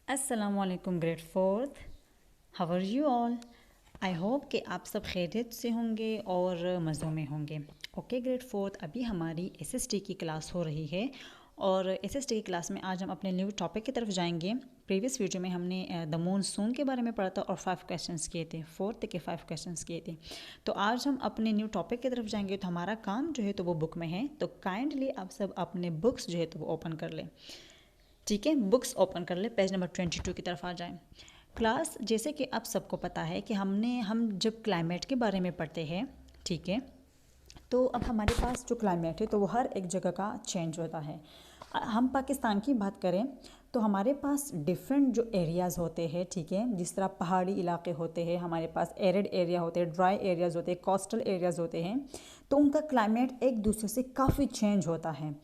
अस्सलामुअलैकुम grade fourth. How are you all. I hope कि आप सब खैरियत से होंगे और मज़ों में होंगे। ओके ग्रेड फोर्थ, अभी हमारी एसएसटी की क्लास हो रही है और एसएसटी की क्लास में आज हम अपने न्यू टॉपिक की तरफ जाएंगे। प्रीवियस वीडियो में हमने द मानसून के बारे में पढ़ा था और 5 क्वेश्चंस किए थे, फोर्थ के 5 क्वेश्चंस किए थे। तो आज हम अपने न्यू टॉपिक की तरफ जाएंगे। तो हमारा काम जो है तो वो बुक में है, तो काइंडली आप सब अपने बुक्स जो है तो वो ओपन कर लें। ठीक है, बुक्स ओपन कर ले, पेज नंबर 22 की तरफ आ जाएं। क्लास, जैसे कि आप सबको पता है कि हम जब क्लाइमेट के बारे में पढ़ते हैं, ठीक है, तो अब हमारे पास जो क्लाइमेट है तो वो हर एक जगह का चेंज होता है। हम पाकिस्तान की बात करें तो हमारे पास डिफरेंट जो एरियाज़ होते हैं, ठीक है, जिस तरह पहाड़ी इलाके होते हैं, हमारे पास एरिड एरिया होते हैं, ड्राई एरियाज़ होते हैं, कोस्टल एरियाज़ होते हैं, तो उनका क्लाइमेट एक दूसरे से काफ़ी चेंज होता है।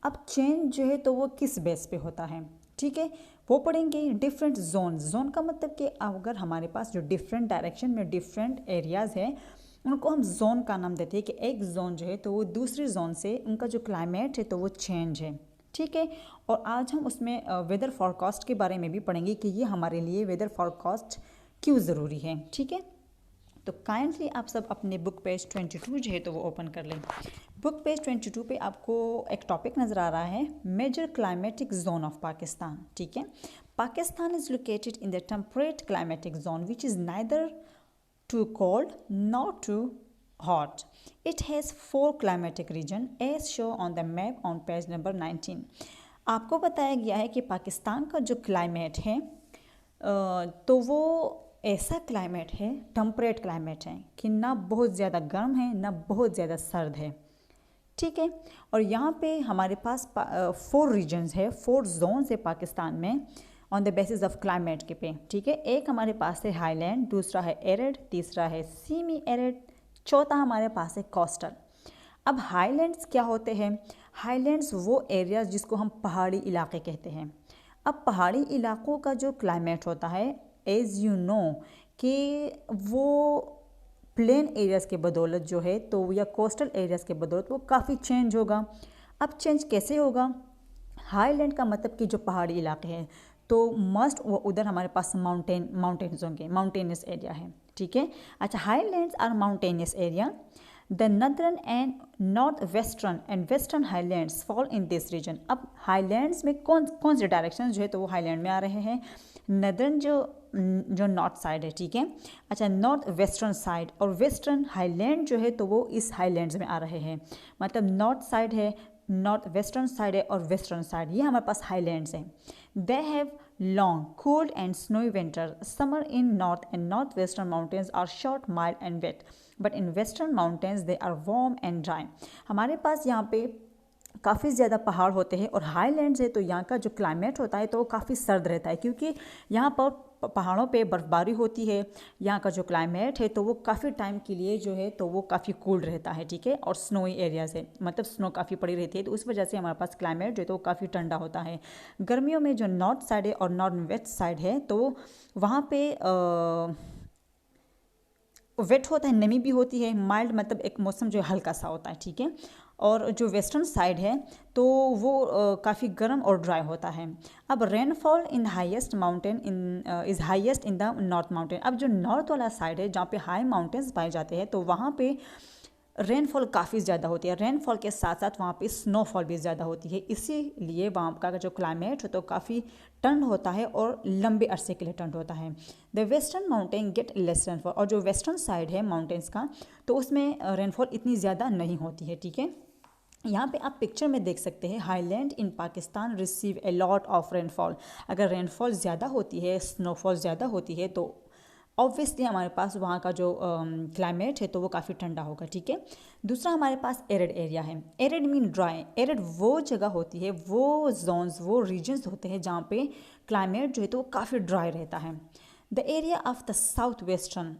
अब चेंज जो है तो वो किस बेस पे होता है, ठीक है, वो पढ़ेंगे। डिफरेंट जोन का मतलब कि अगर हमारे पास जो डिफरेंट डायरेक्शन में डिफरेंट एरियाज़ हैं उनको हम जोन का नाम देते हैं कि एक जोन जो है तो वो दूसरी जोन से उनका जो क्लाइमेट है तो वो चेंज है, ठीक है। और आज हम उसमें वेदर फॉरकास्ट के बारे में भी पढ़ेंगे कि ये हमारे लिए वेदर फॉरकास्ट क्यों ज़रूरी है, ठीक है। तो काइंडली आप सब अपने बुक पेज 22 जो है तो वो ओपन कर लें। बुक पेज 22 पे आपको एक टॉपिक नज़र आ रहा है, major climatic zone of Pakistan, ठीक है। Pakistan is located in the temperate climatic zone which is neither too cold nor too hot. It has 4 climatic region as shown on the map on page number 19. आपको बताया गया है कि पाकिस्तान का जो climate है तो वो ऐसा क्लाइमेट है, टेम्परेट क्लाइमेट है कि ना बहुत ज़्यादा गर्म है ना बहुत ज़्यादा सर्द है, ठीक है। और यहाँ पे हमारे पास 4 रीजन्स है, 4 जोन्स है पाकिस्तान में on the basis of climate के पे, ठीक है। एक हमारे पास है हाईलैंड, दूसरा है एरिड, तीसरा है सेमी एरिड, चौथा हमारे पास है कोस्टल। अब हाईलैंड्स क्या होते हैं? हाईलैंड्स वो एरियाज जिसको हम पहाड़ी इलाके कहते हैं। अब पहाड़ी इलाकों का जो क्लाइमेट होता है, एज़ यू नो कि वो प्लेन एरियाज़ के बदौलत जो है तो या कोस्टल एरियाज़ के बदौलत वो काफ़ी चेंज होगा। अब चेंज कैसे होगा? हाईलैंड का मतलब कि जो पहाड़ी इलाके हैं तो मस्ट वो उधर हमारे पास माउंटेन्स होंगे, माउंटेनियस एरिया है, ठीक है। अच्छा, highlands are mountainous area. The northern and north western and western highlands fall in this region. अब हाईलैंड्स में कौन कौन से डायरेक्शन जो है तो वो हाईलैंड में आ रहे हैं? नदर्न जो नॉर्थ साइड है, ठीक है। अच्छा, नॉर्थ वेस्टर्न साइड और वेस्टर्न हाईलैंड जो है तो वो इस हाईलैंड्स में आ रहे हैं। मतलब नॉर्थ साइड है, नॉर्थ वेस्टर्न साइड है और वेस्टर्न साइड, ये हमारे पास हाईलैंड्स हैं। They have long cold and snowy winter. Summer in north and north western mountains are short, mild and wet, but in western mountains they are warm and dry. हमारे पास यहाँ पे काफ़ी ज़्यादा पहाड़ होते हैं और हाईलैंड्स है तो यहाँ का जो क्लाइमेट होता है तो वो काफ़ी सर्द रहता है, क्योंकि यहाँ पर पहाड़ों पे बर्फ़बारी होती है। यहाँ का जो क्लाइमेट है तो वो काफ़ी टाइम के लिए जो है तो वो काफ़ी कूल रहता है, ठीक है। और स्नोई एरियाज़ है, मतलब स्नो काफ़ी पड़ी रहती है, तो उस वजह से हमारे पास क्लाइमेट जो है तो वो काफ़ी ठंडा होता है। गर्मियों में जो नॉर्थ साइड है और नॉर्थ वेस्ट साइड है तो वहाँ पे वेट होता है, नमी भी होती है, माइल्ड मतलब एक मौसम जो हल्का सा होता है, ठीक है। और जो वेस्टर्न साइड है तो वो काफ़ी गर्म और ड्राई होता है। अब rainfall in highest mountain in is highest in the north mountain. अब जो नॉर्थ वाला साइड है जहाँ पे हाई माउंटेन्स पाए जाते हैं तो वहाँ पे रेनफॉल काफ़ी ज़्यादा होती है। रेनफॉल के साथ साथ वहाँ पे स्नोफॉल भी ज़्यादा होती है, इसीलिए वहाँ का जो क्लाइमेट हो तो काफ़ी ठंड होता है और लंबे अरसे के लिए ठंड होता है। The western mountain get less rainfall. और जो वेस्टर्न साइड है माउंटेन्स का तो उसमें रेनफॉल इतनी ज़्यादा नहीं होती है, ठीक है। यहाँ पे आप पिक्चर में देख सकते हैं, highland in Pakistan receive a lot of rainfall. अगर रेनफॉल ज़्यादा होती है, स्नोफॉल ज़्यादा होती है तो ऑब्वियसली हमारे पास वहाँ का जो क्लाइमेट है तो वो काफ़ी ठंडा होगा, ठीक है। दूसरा हमारे पास एरिड एरिया है। Arid mean dry. एरिड वो जगह होती है, वो जोन्स, वो रीजन्स होते हैं जहाँ पे क्लाइमेट जो है तो वो काफ़ी ड्राई रहता है। The area of the south western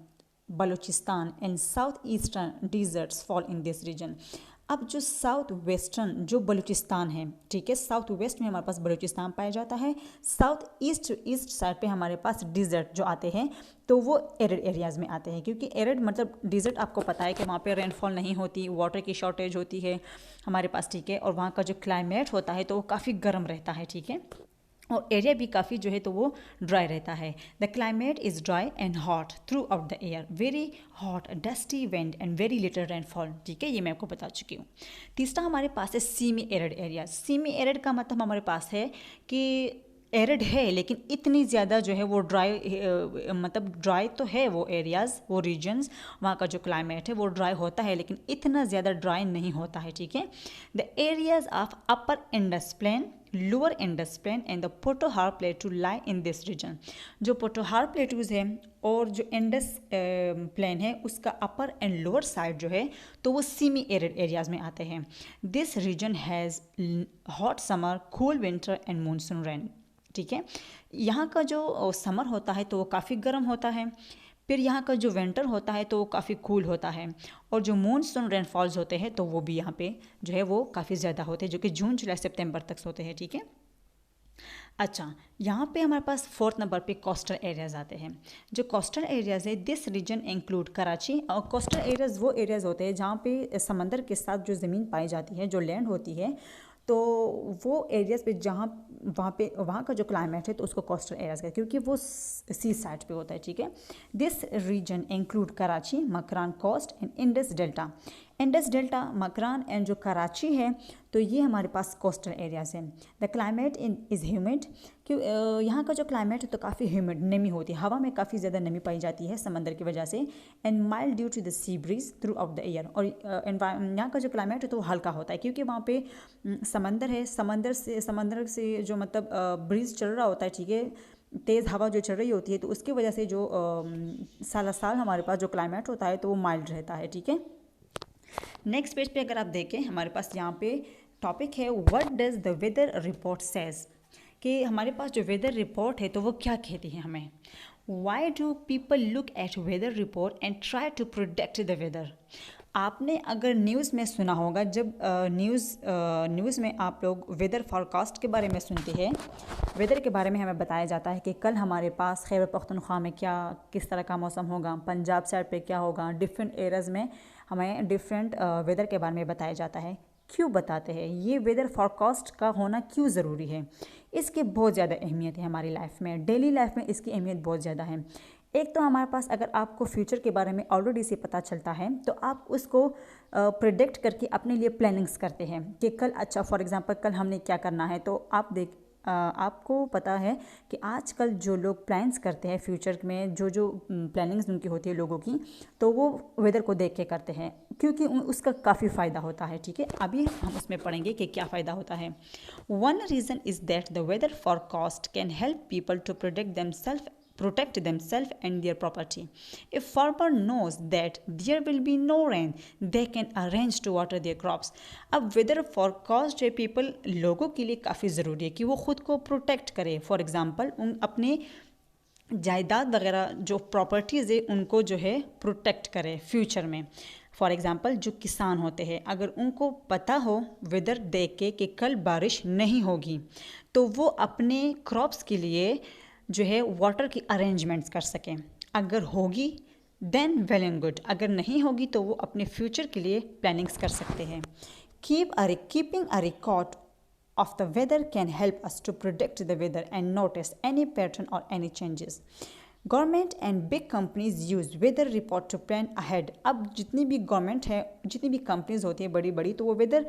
Balochistan and south eastern deserts fall in this region. अब जो साउथ वेस्टर्न जो बलूचिस्तान है, ठीक है, साउथ वेस्ट में हमारे पास बलूचिस्तान पाया जाता है, साउथ ईस्ट साइड पे हमारे पास डिज़र्ट जो आते हैं तो वो एरिड एरियाज़ में आते हैं, क्योंकि एरिड मतलब डिज़र्ट आपको पता है कि वहाँ पे रेनफॉल नहीं होती, वाटर की शॉर्टेज होती है हमारे पास, ठीक है। और वहाँ का जो क्लाइमेट होता है तो वो काफ़ी गर्म रहता है, ठीक है। और एरिया भी काफ़ी जो है तो वो ड्राई रहता है। The climate is dry and hot through out the air, very hot dusty wind and very little rainfall. ठीक है, ये मैं आपको बता चुकी हूँ। तीसरा हमारे पास है semi arid area. Semi arid का मतलब हमारे पास है कि एरिड है लेकिन इतनी ज़्यादा जो है वो ड्राई, मतलब ड्राई तो है वो एरियाज़, वो रीजन्स, वहाँ का जो क्लाइमेट है वो ड्राई होता है लेकिन इतना ज़्यादा ड्राई नहीं होता है। ठीक है, the areas of upper Indus plain, lower Indus plain and the Potohar plateau lie in this region. जो पोटोहार प्लेटूज है और जो इंडस प्लेन है उसका अपर एंड लोअर साइड जो है तो वो सेमी एरिड एरियाज में आते हैं। This region has hot summer, cool winter and monsoon rain. ठीक है, यहाँ का जो समर होता है तो वो काफ़ी गर्म होता है, फिर यहाँ का जो विंटर होता है तो वो काफ़ी कूल होता है, और जो मानसून रेनफॉल्स होते हैं तो वो भी यहाँ पे जो है वो काफ़ी ज़्यादा होते हैं, जो कि जून जुलाई सितंबर तक होते हैं। ठीक है, अच्छा, यहाँ पे हमारे पास फोर्थ नंबर पे कोस्टल एरियाज़ आते हैं। जो कोस्टल एरियाज़ है, दिस रीजन इंक्लूड कराची। और कोस्टल एरियाज़ वो एरियाज़ होते हैं जहाँ पे समंदर के साथ जो ज़मीन पाई जाती है, जो लैंड होती है, तो वो एरियाज़ पे जहाँ वहाँ का जो क्लाइमेट है तो उसको कोस्टल एरियाज़ कहते हैं, क्योंकि वो सी साइड पे होता है। ठीक है, this region include Karachi, Makran coast and Indus delta. Indus delta, Makran and जो कराची है तो ये हमारे पास कोस्टल एरियाज़ हैं। द क्लाइमेट इज़ ह्यूमिड, क्यों यहाँ का जो क्लाइमेट है तो काफ़ी ह्यूमिड, नमी होती है, हवा में काफ़ी ज़्यादा नमी पाई जाती है समंदर की वजह से, and mild due to the sea breeze throughout the year. और यहाँ का जो क्लाइमेट है तो हल्का होता है क्योंकि वहाँ पे समंदर है, समंदर से जो मतलब ब्रीज चल रहा होता है। ठीक है, तेज़ हवा जो चल रही होती है तो उसकी वजह से जो साल साल हमारे पास जो क्लाइमेट होता है तो वो माइल्ड रहता है। ठीक है, नेक्स्ट पेज पे अगर आप देखें हमारे पास यहाँ पे टॉपिक है what does the weather report says, कि हमारे पास जो वेदर रिपोर्ट है तो वो क्या कहती है हमें। Why do people look at weather report and try to predict the weather. आपने अगर न्यूज़ में सुना होगा, जब न्यूज़ में आप लोग वेदर फॉरकास्ट के बारे में सुनते हैं, वेदर के बारे में हमें बताया जाता है कि कल हमारे पास खैबर पख्तूनख्वा में क्या किस तरह का मौसम होगा, पंजाब साइड पे क्या होगा, डिफरेंट एरियाज़ में हमें डिफरेंट वेदर के बारे में बताया जाता है। क्यों बताते हैं, ये वेदर फॉरकास्ट का होना क्यों ज़रूरी है, इसकी बहुत ज़्यादा अहमियत है हमारी लाइफ में, डेली लाइफ में इसकी अहमियत बहुत ज़्यादा है। एक तो हमारे पास अगर आपको फ्यूचर के बारे में ऑलरेडी से पता चलता है तो आप उसको प्रिडिक्ट करके अपने लिए प्लानिंग्स करते हैं कि कल, अच्छा फॉर एग्जांपल कल हमने क्या करना है, तो आपको पता है कि आजकल जो लोग प्लान्स करते हैं फ्यूचर में, जो प्लानिंग्स उनकी होती है लोगों की, तो वो वेदर को देख के करते हैं क्योंकि उसका काफ़ी फ़ायदा होता है। ठीक है, अभी हम उसमें पढ़ेंगे कि क्या फ़ायदा होता है। One reason is that the weather forecast can help people to protect themselves and their property. If farmer knows that there will be no rain, they can arrange to water their crops. अब weather forecast है people लोगों के लिए काफ़ी ज़रूरी है कि वो ख़ुद को प्रोटेक्ट करें। फॉर एग्ज़ाम्पल अपने जायदाद वगैरह जो प्रॉपर्टीज़ है उनको जो है प्रोटेक्ट करें फ्यूचर में। फॉर एग्ज़ाम्पल जो किसान होते हैं, अगर उनको पता हो वेदर देख के कि कल बारिश नहीं होगी तो वो अपने क्रॉप्स के लिए जो है वाटर की अरेंजमेंट्स कर सकें। अगर होगी देन वेल एंड गुड, अगर नहीं होगी तो वो अपने फ्यूचर के लिए प्लानिंग्स कर सकते हैं। Keeping a record of the weather can help us to predict the weather and notice any pattern or any changes. Government and big companies use weather report to plan ahead. अब जितनी भी government है, जितनी भी companies होती है बड़ी बड़ी, तो वो वेदर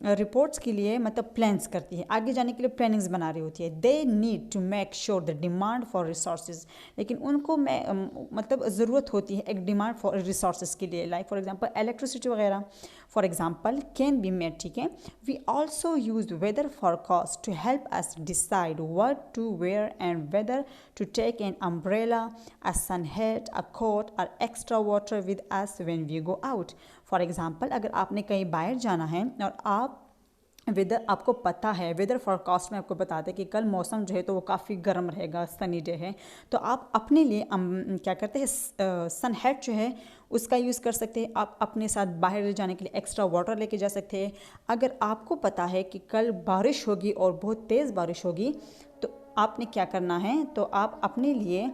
रिपोर्ट्स के लिए मतलब प्लान्स करती है, आगे जाने के लिए प्लानिंग्स बना रही होती है। They need to make sure the demand for resources, लेकिन उनको मतलब ज़रूरत होती है एक डिमांड फॉर रिसोर्सेज के लिए, लाइक फॉर एग्जांपल इलेक्ट्रिसिटी वगैरह for example can be made. ठीक है, we also use weather forecast to help us decide what to wear and whether to take an umbrella, a sun hat, a coat or extra water with us when we go out. For example अगर आपने कहीं बाहर जाना है और आपको पता है, वेदर फॉरकास्ट में आपको बताते हैं कि कल मौसम जो है तो वो काफ़ी गर्म रहेगा, सनी डे है, तो आप अपने लिए क्या करते हैं, सन हैट जो है उसका यूज़ कर सकते हैं। आप अपने साथ बाहर जाने के लिए एक्स्ट्रा वाटर लेके जा सकते हैं। अगर आपको पता है कि कल बारिश होगी और बहुत तेज़ बारिश होगी तो आपने क्या करना है, तो आप अपने लिए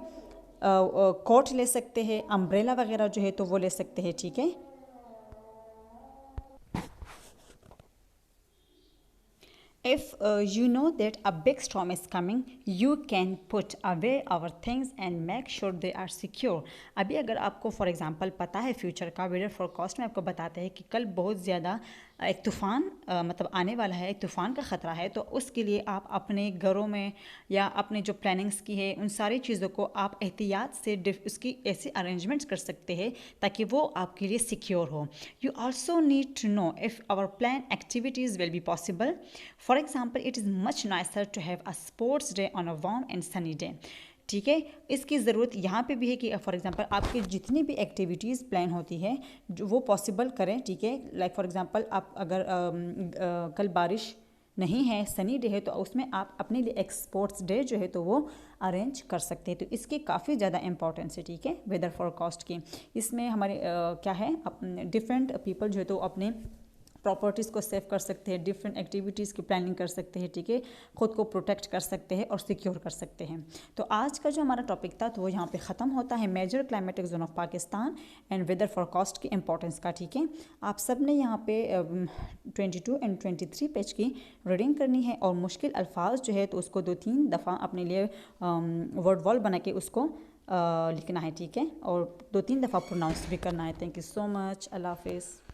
कोट ले सकते हैं, अम्ब्रेला वगैरह जो है तो वो ले सकते हैं। ठीक है, If you know that a big storm is coming, you can put away our things and make sure they are secure. अभी अगर आपको फॉर एग्जांपल पता है फ्यूचर का, वेदर फोरकास्ट में आपको बताते हैं कि कल बहुत ज़्यादा एक तूफ़ान मतलब आने वाला है, एक तूफ़ान का ख़तरा है, तो उसके लिए आप अपने घरों में या अपने जो प्लानिंग्स की है उन सारी चीज़ों को आप एहतियात से उसकी ऐसे अरेंजमेंट्स कर सकते हैं ताकि वो आपके लिए सिक्योर हो. You also need to know if our plan activities will be possible. For example, it is much nicer to have a sports day on a warm and sunny day. ठीक है, इसकी ज़रूरत यहाँ पे भी है कि फॉर एग्जांपल आपकी जितनी भी एक्टिविटीज़ प्लान होती है जो वो पॉसिबल करें. ठीक है, लाइक फॉर एग्जांपल आप अगर कल बारिश नहीं है, सनी डे है, तो उसमें आप अपने लिए एक स्पोर्ट्स डे जो है तो वो अरेंज कर सकते हैं. तो इसकी काफ़ी ज़्यादा इंपॉर्टेंस है. ठीक है, वेदर फोरकास्ट की इसमें हमारे क्या है, डिफरेंट पीपल जो है तो अपने प्रॉपर्टीज़ को सेव कर सकते हैं, डिफरेंट एक्टिविटीज़ की प्लानिंग कर सकते हैं. ठीक है, खुद को प्रोटेक्ट कर सकते हैं और सिक्योर कर सकते हैं. तो आज का जो हमारा टॉपिक था तो वो यहाँ पे ख़त्म होता है, major climatic zone of Pakistan and weather forecast की इंपॉर्टेंस का. ठीक है, आप सब ने यहाँ पे 22 एंड 23 पेज की रीडिंग करनी है और मुश्किल अल्फाज जो है तो उसको 2-3 दफ़ा अपने लिए वर्ड वॉल बना के उसको लिखना है. ठीक है, और 2-3 दफ़ा प्रोनाउंस भी करना है. Thank you so much. अल्लाह हाफिज़.